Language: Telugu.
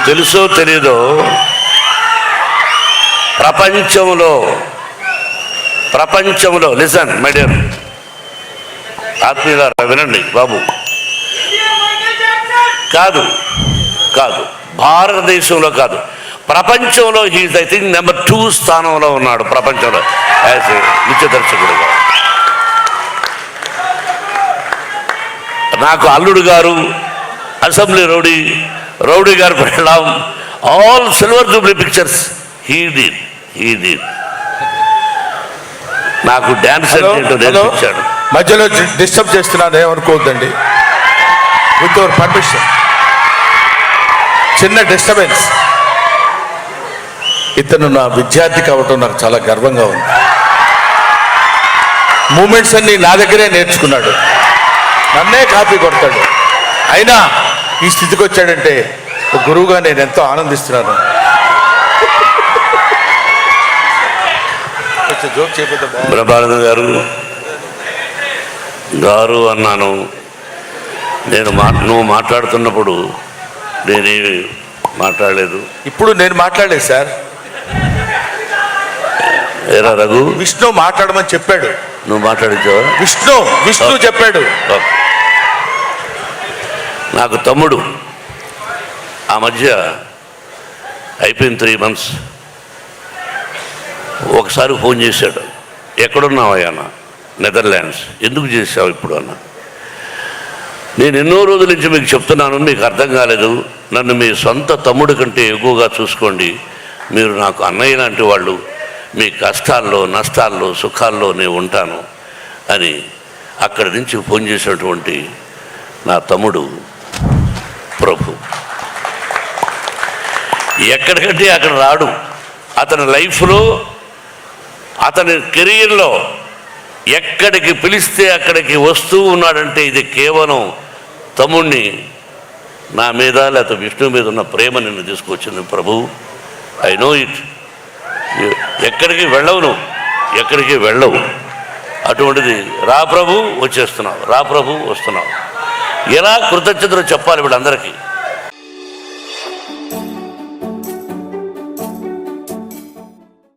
తెలుసో తెలీదో ప్రపంచంలో లిసన్ మై డియర్ ఆత్మీయులారా వినండి బాబు, కాదు భారతదేశంలో కాదు, ప్రపంచంలో హీజ్ ఐ థింక్ నెంబర్ 2 స్థానంలో ఉన్నాడు ప్రపంచంలో యాజ్ ఏ నృత్య దర్శకుడుగా. నాకు అల్లుడు గారు, అసెంబ్లీ రౌడీ గారు పెళ్ళాం, all silver Jubilee pictures he did. నాకు డ్యాన్స్ నేర్పించాడు. మధ్యలో డిస్టర్బ్ చేస్తున్నాను, ఏమనుకోవద్దండి. విత్ యువర్ పర్మిషన్, చిన్న డిస్టర్బెన్స్. ఇతను నా విద్యార్థి కావటం నాకు చాలా గర్వంగా ఉంది. మూమెంట్స్ అన్ని నా దగ్గరే నేర్చుకున్నాడు, నన్నే కాపీ కొడతాడు. అయినా ఈ స్థితికి వచ్చాడంటే ఒక గురువుగా నేను ఎంతో ఆనందిస్తున్నాను. జోక్ చేయకపోతే బ్రహ్మానంద గారు అన్నాను. నువ్వు మాట్లాడుతున్నప్పుడు నేనేమి మాట్లాడలేదు. ఇప్పుడు నేను మాట్లాడలేదు సార్. ఏరా రఘు, విష్ణు మాట్లాడమని చెప్పాడు. నువ్వు మాట్లాడించావా? విష్ణు చెప్పాడు. నాకు తమ్ముడు ఆ మధ్య అయిపోయిన 3 months ఒకసారి ఫోన్ చేశాడు. ఎక్కడున్నావయ్యా అన్న? నెదర్లాండ్స్. ఎందుకు చేసావు ఇప్పుడు అన్న? నేను ఎన్నో రోజుల నుంచి మీకు చెప్తున్నాను, మీకు అర్థం కాలేదు. నన్ను మీ సొంత తమ్ముడి కంటే ఎక్కువగా చూసుకోండి. మీరు నాకు అన్నయ్య లాంటి వాళ్ళు. మీ కష్టాల్లో, నష్టాల్లో, సుఖాల్లో నేను ఉంటాను అని అక్కడి నుంచి ఫోన్ చేసినటువంటి నా తమ్ముడు ప్రభు. ఎక్కడికంటే అక్కడ రాడు. అతని లైఫ్లో, అతని కెరీర్లో ఎక్కడికి పిలిస్తే అక్కడికి వస్తూ ఉన్నాడంటే ఇది కేవలం తమ్ముడిని నా మీద లేకపోతే విష్ణు మీద ఉన్న ప్రేమ నిన్ను తీసుకొచ్చింది ప్రభు. I know it. ఎక్కడికి వెళ్ళవు. అటువంటిది రా ప్రభు వచ్చేస్తున్నావు, రా ప్రభు వస్తున్నావు. ఎలా కృతజ్ఞతలు చెప్పాలి వీళ్ళందరికీ.